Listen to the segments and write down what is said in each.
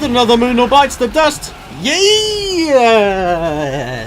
another moon or bites the dust. Yeah!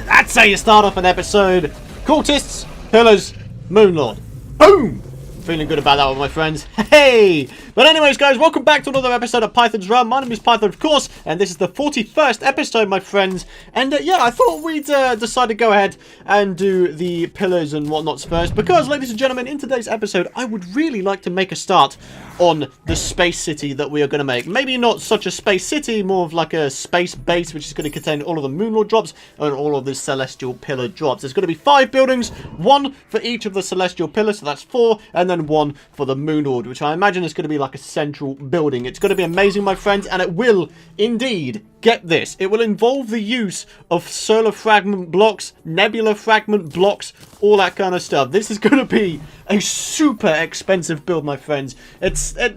That's how you start off an episode. Cultists, pillars, Moonlord. Boom! Feeling good about that one, my friends. Hey! But anyways, guys, welcome back to another episode of Python's Run. My name is Python, of course, and this is the 41st episode, my friends. And yeah, I thought we'd decide to go ahead and do the pillars and whatnots first, because, ladies and gentlemen, in today's episode, I would really like to make a start on the space city that we are going to make. Maybe not such a space city, more of like a space base, which is going to contain all of the Moonlord drops and all of the Celestial Pillar drops. There's going to be 5 buildings, 1 for each of the Celestial Pillars, so that's 4, and then 1 for the Moonlord, which I imagine is going to be like a central building. It's going to be amazing, my friends, and it will indeed, get this, it will involve the use of solar fragment blocks, nebula fragment blocks, all that kind of stuff. This is going to be a super expensive build, my friends.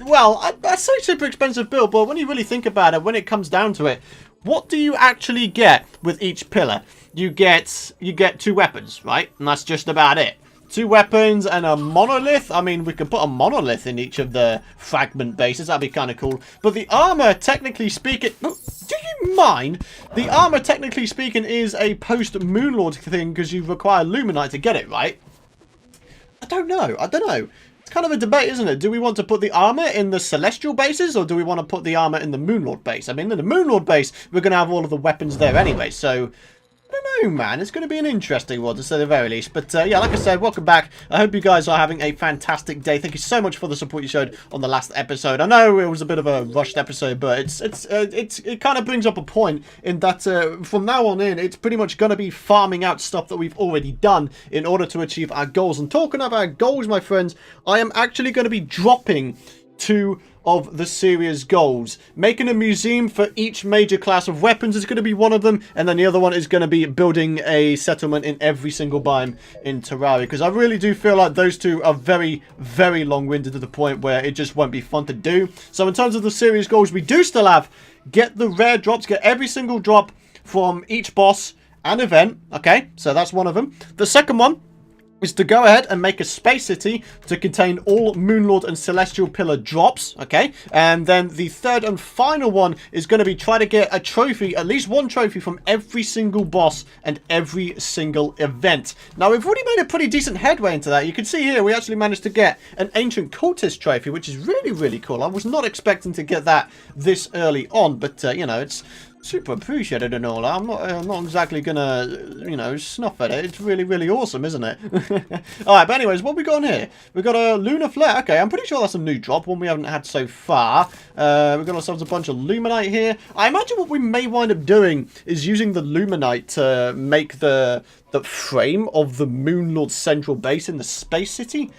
Well, I say super expensive build, but when you really think about it, when it comes down to it, what do you actually get with each pillar? You get 2 weapons, right? And that's just about it. 2 weapons and a monolith. I mean, we could put a monolith in each of the fragment bases. That'd be kind of cool. But the armor, technically speaking... Oh, do you mind? The armor, technically speaking, is a post-Moonlord thing because you require Luminite to get it, right? I don't know. It's kind of a debate, isn't it? Do we want to put the armor in the Celestial bases, or do we want to put the armor in the Moonlord base? I mean, in the Moonlord base, we're going to have all of the weapons there anyway, so... I don't know, man. It's going to be an interesting one, to say the very least. But, yeah, like I said, welcome back. I hope you guys are having a fantastic day. Thank you so much for the support you showed on the last episode. I know it was a bit of a rushed episode, but it kind of brings up a point in that from now on in, it's pretty much going to be farming out stuff that we've already done in order to achieve our goals. And talking about goals, my friends, I am actually going to be dropping 2 of the series goals. Making a museum for each major class of weapons is going to be one of them, and then the other one is going to be building a settlement in every single biome in Terraria, because I really do feel like those 2 are very, very long-winded to the point where it just won't be fun to do. So in terms of the series goals, we do still have get the rare drops, get every single drop from each boss and event. Okay, so that's one of them. The second one is to go ahead and make a space city to contain all Moonlord and Celestial Pillar drops, okay? And then the third and final one is going to be try to get a trophy, at least 1 trophy from every single boss and every single event. Now, we've already made a pretty decent headway into that. You can see here, we actually managed to get an Ancient Cultist trophy, which is really, really cool. I was not expecting to get that this early on, but, you know, it's super appreciated and all. I'm not exactly gonna, you know, snuff at it. It's really, really awesome, isn't it? Alright, but anyways, what we got on here? We've got a lunar flare. Okay, I'm pretty sure that's a new drop, one we haven't had so far. We've got ourselves a bunch of luminite here. I imagine what we may wind up doing is using the luminite to make the frame of the Moonlord central base in the space city.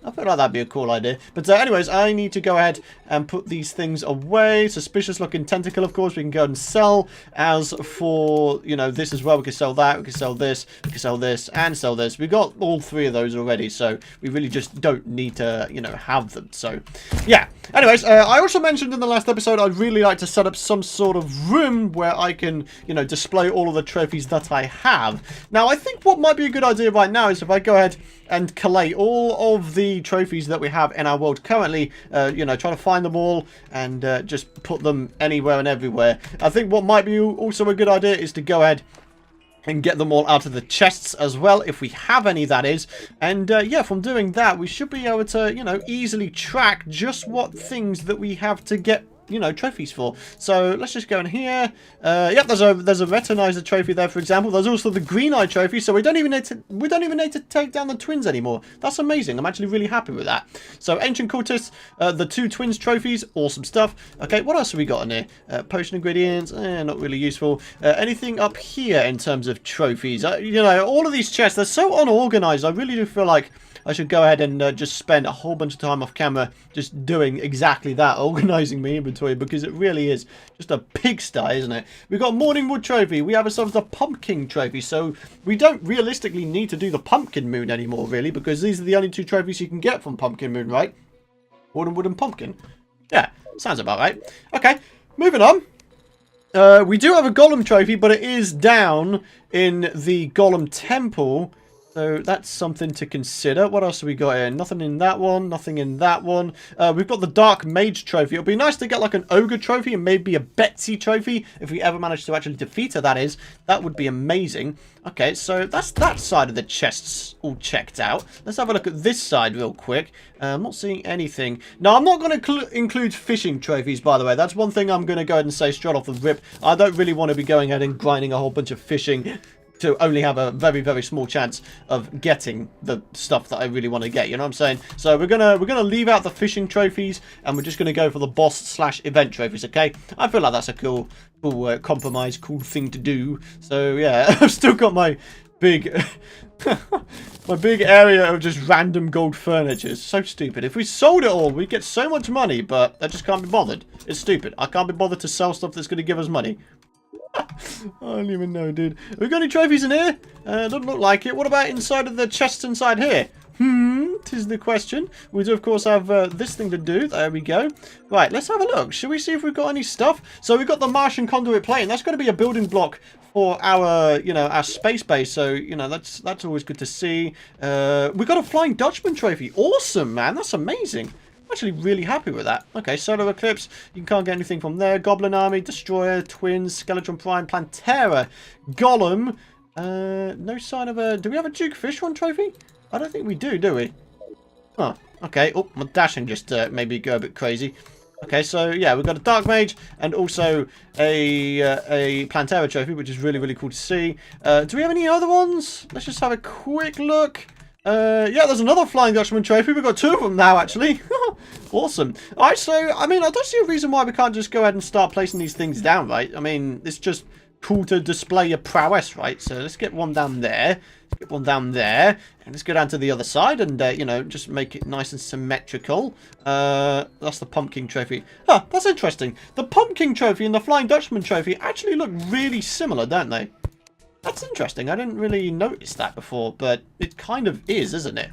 I feel like that'd be a cool idea. But anyways, I need to go ahead and put these things away. Suspicious looking tentacle, of course, we can go and sell. As for, you know, this as well, we can sell that, we can sell this, we can sell this, and sell this. We've got all 3 of those already, so we really just don't need to, you know, have them. So, yeah. Anyways, I also mentioned in the last episode I'd really like to set up some sort of room where I can, you know, display all of the trophies that I have. Now, I think what might be a good idea right now is if I go ahead and collate all of the trophies that we have in our world currently, you know, try to find them all and just put them anywhere and everywhere. I think what might be also a good idea is to go ahead and get them all out of the chests as well, if we have any, that is. And yeah, from doing that, we should be able to, you know, easily track just what things that we have to get, you know, trophies for. So let's just go in here. Yep, there's a Retinizer trophy there, for example. There's also the Green Eye trophy, so we don't even need to take down the twins anymore. That's amazing. I'm actually really happy with that. So Ancient Cultists, the 2 twins trophies, awesome stuff. Okay, what else have we got in here? Potion ingredients, not really useful. Anything up here in terms of trophies? You know, all of these chests, they're so unorganized. I really do feel like I should go ahead and just spend a whole bunch of time off camera just doing exactly that, organizing my inventory, because it really is just a pigsty, isn't it? We've got Morning Wood trophy. We have ourselves the Pumpkin trophy, so we don't realistically need to do the Pumpkin Moon anymore, really, because these are the only 2 trophies you can get from Pumpkin Moon, right? Morning Wood and Pumpkin. Yeah, sounds about right. Okay, moving on. We do have a Golem trophy, but it is down in the Golem Temple. So that's something to consider. What else have we got here? Nothing in that one. Nothing in that one. We've got the Dark Mage trophy. It'll be nice to get like an Ogre trophy and maybe a Betsy trophy. If we ever manage to actually defeat her, that is. That would be amazing. Okay, so that's that side of the chests all checked out. Let's have a look at this side real quick. I'm not seeing anything. No, I'm not going to include fishing trophies, by the way. That's one thing I'm going to go ahead and say straight off the rip. I don't really want to be going ahead and grinding a whole bunch of fishing to only have a very, very small chance of getting the stuff that I really want to get. You know what I'm saying? So we're gonna leave out the fishing trophies, and we're just gonna go for the boss/event trophies. Okay? I feel like that's a cool compromise, cool thing to do. So yeah, I've still got my big my big area of just random gold furniture. It's so stupid. If we sold it all, we'd get so much money, but I just can't be bothered. It's stupid. I can't be bothered to sell stuff that's gonna give us money. I don't even know, dude. Have we got any trophies in here? Doesn't look like it. What about inside of the chests inside here? Tis the question. We do, of course, have this thing to do. There we go. Right, let's have a look. Shall we see if we've got any stuff? So we've got the Martian conduit plate, and that's going to be a building block for our, our space base. So, that's always good to see. We got a Flying Dutchman trophy. Awesome, man. That's amazing. Actually really happy with that. Okay, Solar Eclipse, you can't get anything from there. Goblin Army, Destroyer, Twins, Skeletron Prime, Plantera, Golem. No sign of a... Do we have a Duke Fishron trophy? I don't think we do we? Oh, okay. Oh, my dashing just made me go a bit crazy. Okay, so yeah, we've got a Dark Mage and also a Plantera trophy, which is really, really cool to see. Do we have any other ones? Let's just have a quick look. Yeah, there's another Flying Dutchman trophy. We've got two of them now, actually. Awesome. Alright, so, I mean, I don't see a reason why we can't just go ahead and start placing these things down, right? I mean, it's just cool to display your prowess, right? So let's get one down there. Let's get one down there. And let's go down to the other side and, just make it nice and symmetrical. That's the Pumpkin trophy. Huh, that's interesting. The Pumpkin trophy and the Flying Dutchman trophy actually look really similar, don't they? That's interesting. I didn't really notice that before, but it kind of is, isn't it?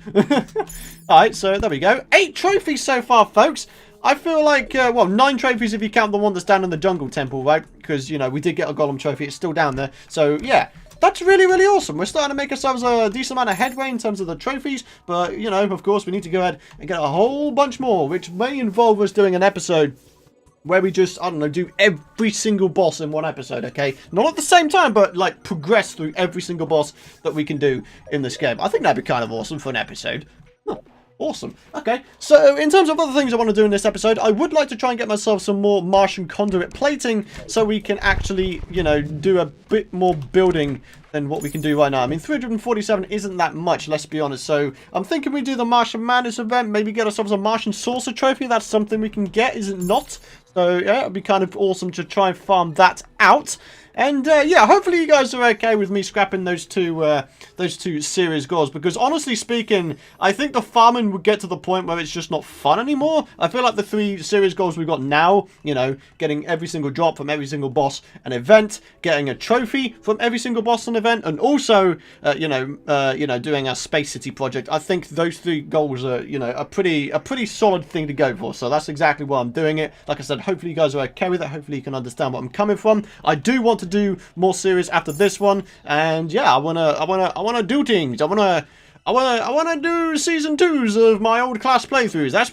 Alright, so there we go. 8 trophies so far, folks. I feel like, 9 trophies if you count the one that's down in the jungle temple, right? Because, we did get a golem trophy. It's still down there. So, yeah. That's really, really awesome. We're starting to make ourselves a decent amount of headway in terms of the trophies. But, of course, we need to go ahead and get a whole bunch more, which may involve us doing an episode where we just, I don't know, do every single boss in one episode, okay? Not at the same time, but, like, progress through every single boss that we can do in this game. I think that'd be kind of awesome for an episode. Huh. Awesome. Okay, so in terms of other things I want to do in this episode, I would like to try and get myself some more Martian conduit plating so we can actually, do a bit more building than what we can do right now. I mean, 347 isn't that much, let's be honest. So I'm thinking we do the Martian Madness event, maybe get ourselves a Martian Saucer trophy. That's something we can get, is it not? So yeah, it'd be kind of awesome to try and farm that out. And yeah, hopefully you guys are okay with me scrapping those two series goals, because honestly speaking, I think the farming would get to the point where it's just not fun anymore. I feel like the 3 series goals we've got now, getting every single drop from every single boss an event, getting a trophy from every single boss an event, and also doing our Space City project. I think those 3 goals are a pretty solid thing to go for. So that's exactly why I'm doing it. Like I said, hopefully you guys are okay with it. Hopefully you can understand what I'm coming from. I do want to do more series after this one, and yeah, I wanna do things. I wanna do season 2s of my old class playthroughs. That's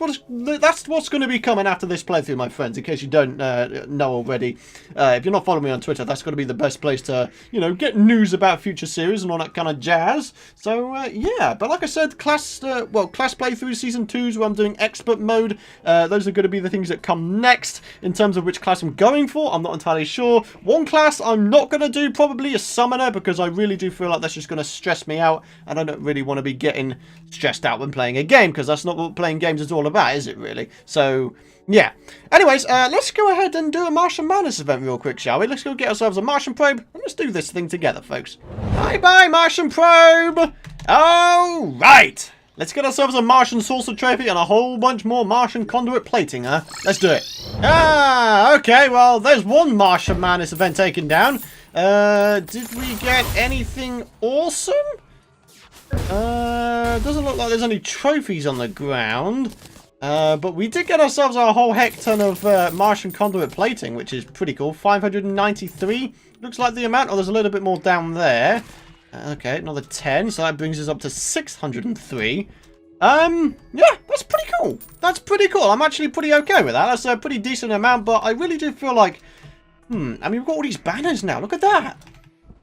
what's going to be coming after this playthrough, my friends. In case you don't know already, if you're not following me on Twitter, that's going to be the best place to get news about future series and all that kind of jazz. So yeah, but like I said, class playthrough season 2s where I'm doing expert mode. Those are going to be the things that come next. In terms of which class I'm going for, I'm not entirely sure. One class I'm not going to do, probably a summoner, because I really do feel like that's just going to stress me out, and I don't really want to be getting stressed out when playing a game, because that's not what playing games is all about, is it really? So yeah, anyways, let's go ahead and do a Martian Madness event real quick, shall we? Let's go get ourselves a Martian probe and let's do this thing together, folks. Bye Martian probe. All right, let's get ourselves a Martian Saucer trophy and a whole bunch more Martian conduit plating, huh? Let's do it. Okay, well, there's one Martian Madness event taken down. Did we get anything awesome? Doesn't look like there's any trophies on the ground. But we did get ourselves a whole heck ton of Martian conduit plating, which is pretty cool. 593 looks like the amount. Oh, there's a little bit more down there. Okay, another 10, so that brings us up to 603. Yeah, that's pretty cool. That's pretty cool. I'm actually pretty okay with that. That's a pretty decent amount, but I really do feel like, I mean, we've got all these banners now. Look at that.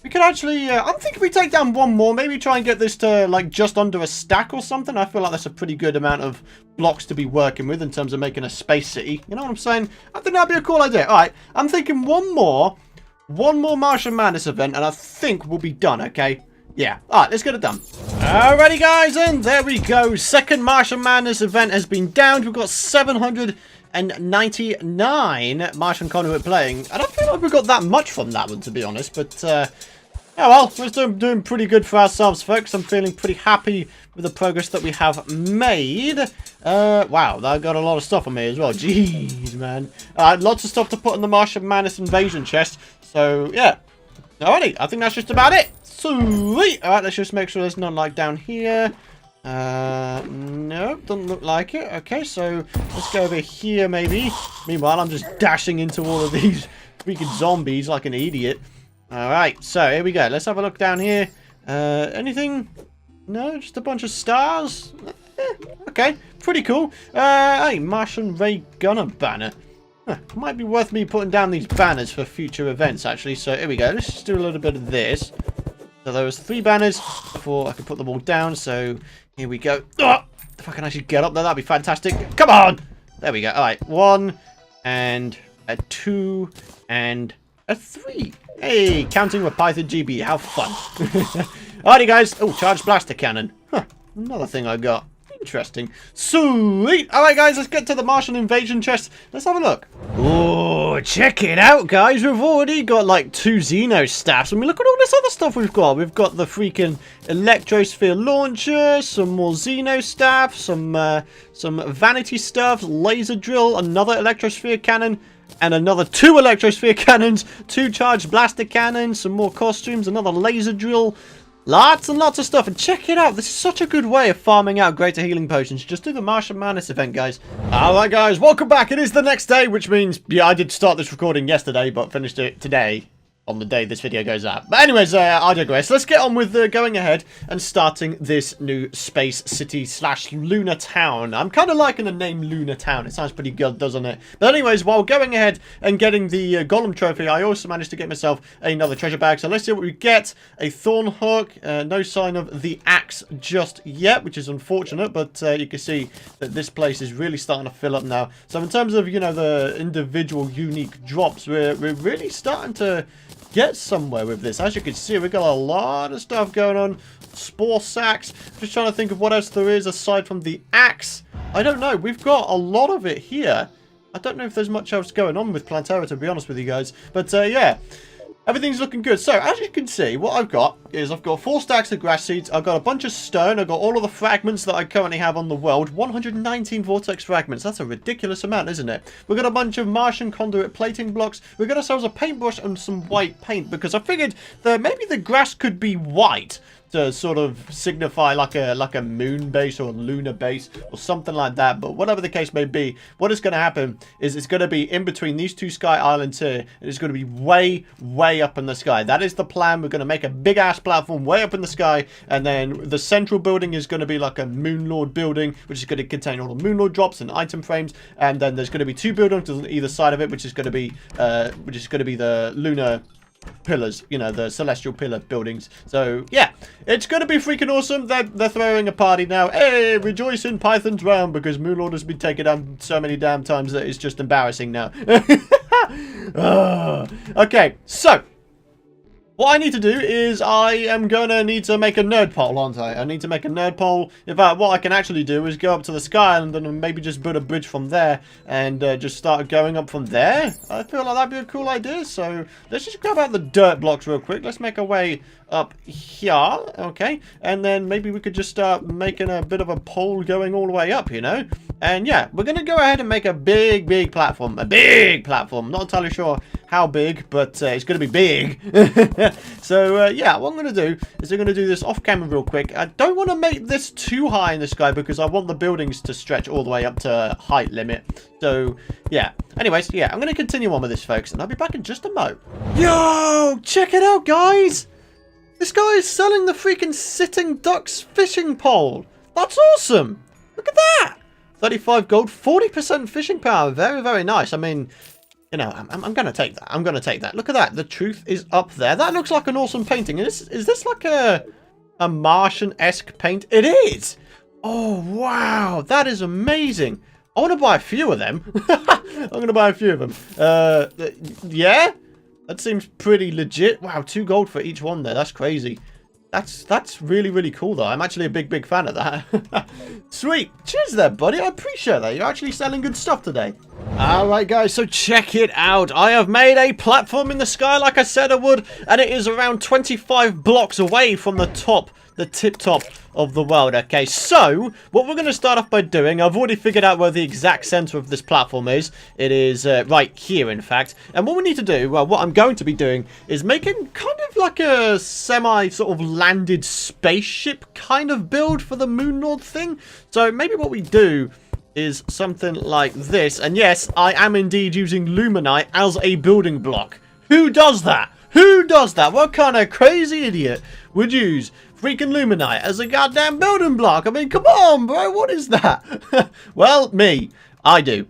We could actually, I'm thinking we take down one more, maybe try and get this to, like, just under a stack or something. I feel like that's a pretty good amount of blocks to be working with in terms of making a space city. You know what I'm saying? I think that'd be a cool idea. All right, I'm thinking one more Martian Madness event, and I think we'll be done, okay? Yeah. All right, let's get it done. Alrighty, guys, and there we go. Second Martian Madness event has been downed. We've got 799 Martian Conduit playing. I don't feel like we got that much from that one, to be honest, but, yeah, well, we're still doing pretty good for ourselves, folks. I'm feeling pretty happy with the progress that we have made. Wow, that got a lot of stuff on me as well. Jeez, man. Lots of stuff to put in the Martian Madness invasion chest. So, yeah. Alrighty, I think that's just about it. Sweet. Alright, let's just make sure there's none like down here. No, doesn't look like it. Okay, so let's go over here maybe. Meanwhile, I'm just dashing into all of these freaking zombies like an idiot. Alright, so here we go. Let's have a look down here. Anything? No, just a bunch of stars. Okay, pretty cool. Hey, Martian Ray Gunner banner. Huh, might be worth me putting down these banners for future events, actually. So here we go. Let's just do a little bit of this. So there was 3 banners before I could put them all down. So here we go. Oh, if I can actually get up there, that'd be fantastic. Come on! There we go. All right, 1 and a 2 and a 3. Hey, counting with PythonGB. How fun. Alrighty, guys. Oh, charged blaster cannon. Huh, another thing I got. Interesting. Sweet. Alright, guys, let's get to the Martian invasion chest. Let's have a look. Oh, check it out, guys. We've already got like 2 Xeno staffs. I mean, look at all this other stuff we've got. We've got the freaking electrosphere launcher, some more Xeno staff, some vanity stuff, laser drill, another electrosphere cannon, and another 2 electrosphere cannons, 2 charged blaster cannons, some more costumes, another laser drill. Lots and lots of stuff, and check it out. This is such a good way of farming out greater healing potions. Just do the Martian Madness event, guys. Alright, guys, welcome back. It is the next day, which means, yeah, I did start this recording yesterday, but finished it today. On the day this video goes out. But anyways, I digress. Let's get on with going ahead and starting this new space city / lunar town. I'm kind of liking the name Lunar Town. It sounds pretty good, doesn't it? But anyways, while going ahead and getting the Golem trophy, I also managed to get myself another treasure bag. So let's see what we get. A thorn hook. No sign of the axe just yet, which is unfortunate. But you can see that this place is really starting to fill up now. So in terms of, you know, the individual unique drops, we're really starting to get somewhere with this. As you can see, we've got a lot of stuff going on. Spore sacks. Just trying to think of what else there is aside from the axe. I don't know. We've got a lot of it here. I don't know if there's much else going on with Planetara, to be honest with you guys. But yeah, everything's looking good. So as you can see, what I've got is I've got 4 stacks of grass seeds. I've got a bunch of stone. I've got all of the fragments that I currently have on the world. 119 vortex fragments. That's a ridiculous amount, isn't it? We've got a bunch of Martian conduit plating blocks. We've got ourselves a paintbrush and some white paint because I figured that maybe the grass could be white to sort of signify like a moon base or a lunar base or something like that. But whatever the case may be, what is going to happen is it's going to be in between these 2 sky islands here, and it's going to be way up in the sky. That is the plan. We're going to make a big ass platform way up in the sky, and then the central building is going to be like a Moon Lord building, which is going to contain all the Moon Lord drops and item frames, and then there's going to be 2 buildings on either side of it, which is going to be the lunar pillars, you know, the celestial pillar buildings. So yeah, it's gonna be freaking awesome. They're throwing a party now. Hey, rejoice in Python's realm, because Moonlord has been taken down so many damn times that it's just embarrassing now. Okay, so what I need to do is I am going to need to make a nerd pole, aren't I? I need to make a nerd pole. In fact, what I can actually do is go up to the Sky Island and maybe just build a bridge from there and just start going up from there. I feel like that'd be a cool idea. So let's just grab out the dirt blocks real quick. Let's make our way up here, okay? And then maybe we could just start making a bit of a pole going all the way up, you know? And yeah, we're going to go ahead and make a big platform. A big platform. Not entirely sure how big, but it's going to be big. So yeah, what I'm going to do is I'm going to do this off camera real quick. I don't want to make this too high in the sky because I want the buildings to stretch all the way up to height limit. So yeah, anyways, yeah, I'm going to continue on with this, folks, and I'll be back in just a mo. Yo, check it out, guys. This guy is selling the freaking sitting ducks fishing pole. That's awesome. Look at that. 35 gold, 40% fishing power. Very, very nice. I mean, you know, I'm going to take that. I'm going to take that. Look at that. The truth is up there. That looks like an awesome painting. Is this like a Martian-esque paint? It is. Oh, wow. That is amazing. I want to buy a few of them. I'm going to buy a few of them. Yeah? That seems pretty legit. Wow, 2 gold for each one there. That's crazy. That's really, really cool, though. I'm actually a big fan of that. Sweet. Cheers there, buddy. I appreciate that. You're actually selling good stuff today. Alright, guys. So check it out. I have made a platform in the sky like I said I would. And it is around 25 blocks away from the top, the tip top of the world. Okay, so what we're going to start off by doing, I've already figured out where the exact center of this platform is. It is right here, in fact. And what we need to do, well, what I'm going to be doing is making kind of like a semi sort of landed spaceship kind of build for the Moon Lord thing. So maybe what we do is something like this. And yes, I am indeed using luminite as a building block. Who does that? Who does that? What kind of crazy idiot would use freaking luminite as a goddamn building block? I mean, come on, bro. What is that? Well, me. I do.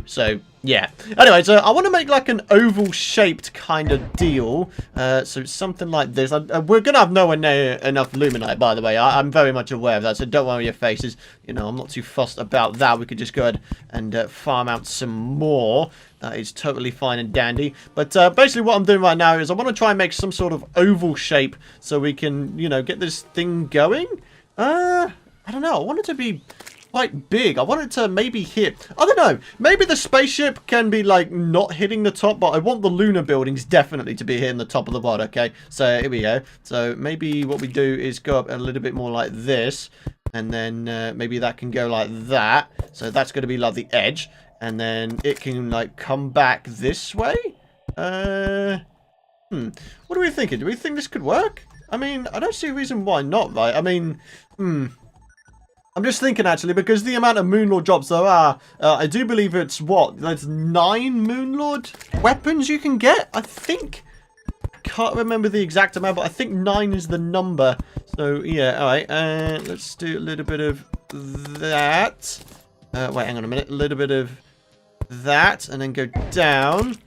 So, yeah. Anyway, so I want to make like an oval-shaped kind of deal. So something like this. We're going to have nowhere near enough luminite, by the way. I'm very much aware of that, so don't worry your faces. You know, I'm not too fussed about that. We could just go ahead and farm out some more. That is totally fine and dandy. But basically what I'm doing right now is I want to try and make some sort of oval shape so we can, you know, get this thing going. I don't know. I want it to be quite big. I want it to maybe hit, I don't know, maybe the spaceship can be like not hitting the top, but I want the lunar buildings definitely to be hitting the top of the world. Okay, so here we go. So maybe what we do is go up a little bit more like this, and then maybe that can go like that. So that's going to be like the edge, and then it can like come back this way. What are we thinking? Do we think this could work? I mean, I don't see a reason why not, right? I mean, I'm just thinking, actually, because the amount of Moonlord drops there are, I do believe it's, what, there's 9 Moonlord weapons you can get, I think. I can't remember the exact amount, but I think 9 is the number. So, yeah, alright, let's do a little bit of that. Wait, hang on a minute. A little bit of that, and then go down.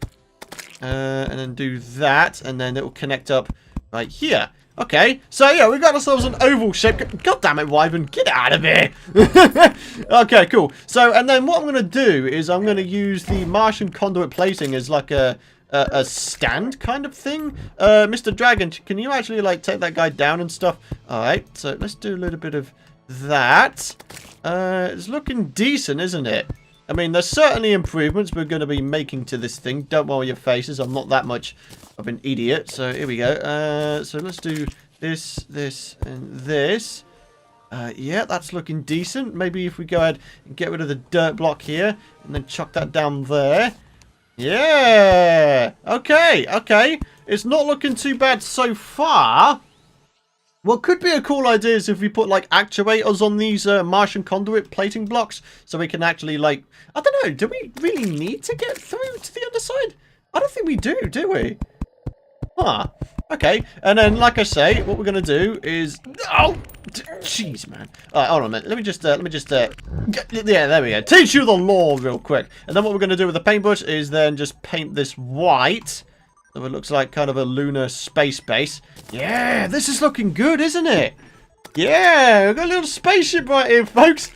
And then do that, and then it will connect up right here. Okay, so yeah, we've got ourselves an oval shape. God damn it, Wyvern, get out of here. Okay, cool. So, and then what I'm going to do is I'm going to use the Martian conduit plating as like a stand kind of thing. Mr. Dragon, can you actually like take that guy down and stuff? Alright, so let's do a little bit of that. It's looking decent, isn't it? I mean, there's certainly improvements we're going to be making to this thing. Don't worry your faces. I'm not that much of an idiot. So here we go. So let's do this, this, and this. Yeah, that's looking decent. Maybe if we go ahead and get rid of the dirt block here and then chuck that down there. Yeah. Okay. Okay. It's not looking too bad so far. What could be a cool idea is if we put like actuators on these Martian conduit plating blocks so we can actually like, I don't know, do we really need to get through to the other side? I don't think we do we? Huh. Okay. And then, like I say, what we're going to do is, oh, jeez, man. All right, hold on a minute. Let me just, yeah, there we go. Teach you the law real quick. And then what we're going to do with the paintbrush is then just paint this white. So it looks like kind of a lunar space base. Yeah, this is looking good, isn't it? Yeah, we've got a little spaceship right here, folks.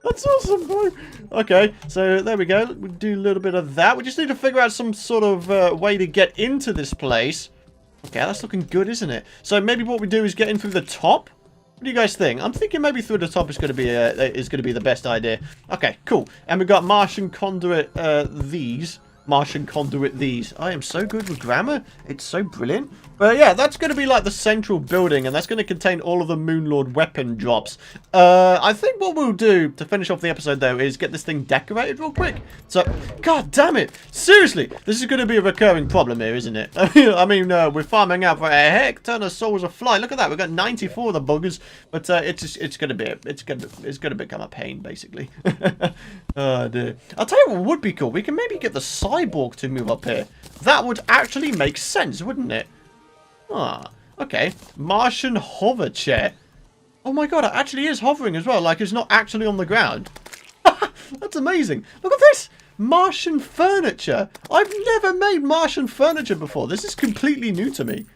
That's awesome, bro. Okay, so there we go. We'll do a little bit of that. We just need to figure out some sort of way to get into this place. Okay, that's looking good, isn't it? So maybe what we do is get in through the top. What do you guys think? I'm thinking maybe through the top is going to be the best idea. Okay, cool. And we've got Martian conduit these. Martian conduit these. I am so good with grammar. It's so brilliant. But yeah, that's going to be like the central building, and that's going to contain all of the Moonlord weapon drops. I think what we'll do to finish off the episode, though, is get this thing decorated real quick. So, god damn it. Seriously, this is going to be a recurring problem here, isn't it? I mean, we're farming out for a heck ton of souls of fly. Look at that. We've got 94 of the buggers, but it's going to become a pain, basically. Oh, dear. I'll tell you what would be cool. We can maybe get the cyborg to move up here. That would actually make sense, wouldn't it? Ah, Okay, Martian hover chair. Oh my god, it actually is hovering as well. Like, it's not actually on the ground. That's amazing. Look at this. Martian furniture. I've never made Martian furniture before. This is completely new to me.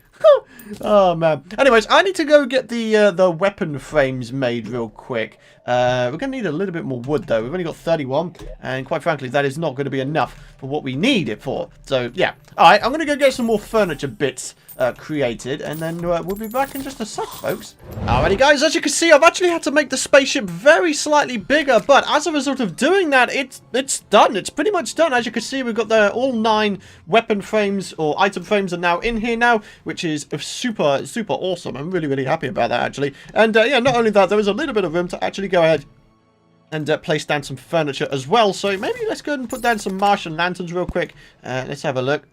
Oh man. Anyways, I need to go get the weapon frames made real quick. We're going to need a little bit more wood though. We've only got 31, and quite frankly, that is not going to be enough for what we need it for. So yeah. Alright, I'm going to go get some more furniture bits created, and then we'll be back in just a sec, folks. Alrighty guys, as you can see, I've actually had to make the spaceship very slightly bigger, but as a result of doing that, it's done. It's pretty much done. As you can see, we've got all 9 weapon frames or item frames are now in here now, which is super awesome. I'm really happy about that actually. And yeah, not only that, there is a little bit of room to actually go ahead and place down some furniture as well. So maybe let's go ahead and put down some Martian lanterns real quick. Let's have a look.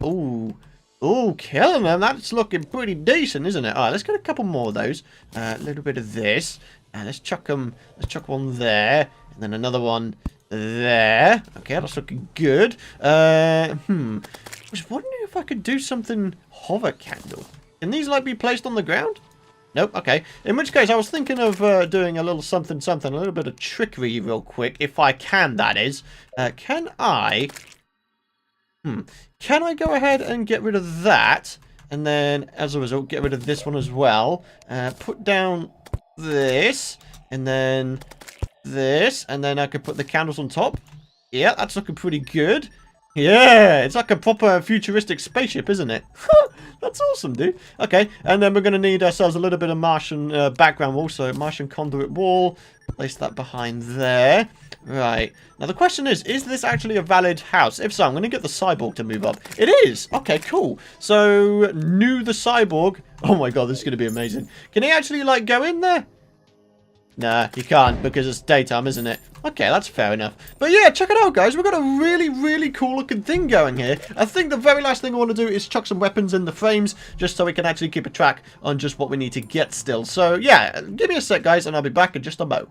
Ooh, killing them. That's looking pretty decent, isn't it? All right, let's get a couple more of those. A little bit of this. Let's chuck them. Let's chuck one there, and then another one there. Okay, that's looking good. I was wondering if I could do something hover candle. Can these like be placed on the ground? Nope. Okay. In which case, I was thinking of doing a little something, a little bit of trickery real quick, if I can. That is. Can I? Can I go ahead and get rid of that? And then, as a result, get rid of this one as well. Put down this. And then this. And then I could put the candles on top. Yeah, that's looking pretty good. Yeah, it's like a proper futuristic spaceship, isn't it? That's awesome, dude. Okay, and then we're going to need ourselves a little bit of Martian background wall. So, Martian conduit wall. Place that behind there. Right. Now, the question is this actually a valid house? If so, I'm going to get the cyborg to move up. It is! Okay, cool. So, new the cyborg. Oh my god, this is going to be amazing. Can he actually, like, go in there? Nah, you can't because it's daytime, isn't it? Okay, that's fair enough. But yeah, check it out, guys. We've got a really cool looking thing going here. I think the very last thing I want to do is chuck some weapons in the frames just so we can actually keep a track on just what we need to get still. So yeah, give me a sec, guys, and I'll be back in just a mo.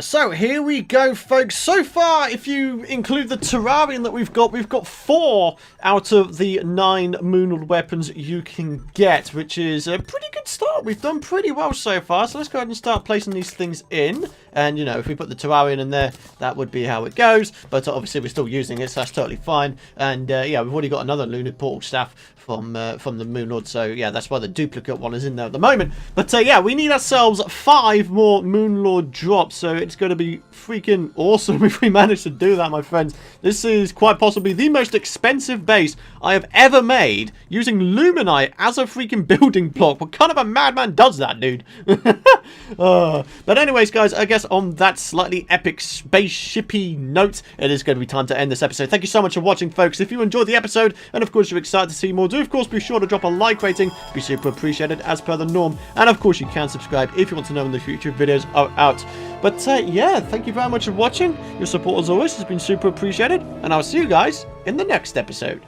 So here we go, folks. So far, if you include the Terrarian that we've got 4 out of the 9 Moonlord weapons you can get, which is a pretty good start. We've done pretty well so far. So let's go ahead and start placing these things in. And, you know, if we put the Terrarian in there, that would be how it goes. But obviously, we're still using it, so that's totally fine. And, yeah, we've already got another lunar portal staff from the Moonlord. So, yeah, that's why the duplicate one is in there at the moment. But, yeah, we need ourselves 5 more Moonlord drops. So, it's going to be freaking awesome if we manage to do that, my friends. This is quite possibly the most expensive base I have ever made using Luminite as a freaking building block. What kind of a madman does that, dude? But anyways, guys, I guess on that slightly epic spaceshipy note, it is going to be time to end this episode. Thank you so much for watching, folks. If you enjoyed the episode, and of course you're excited to see more, do of course be sure to drop a like rating. Be super appreciated as per the norm. And of course you can subscribe if you want to know when the future videos are out. But yeah, thank you very much for watching. Your support as always has been super appreciated, and I'll see you guys in the next episode.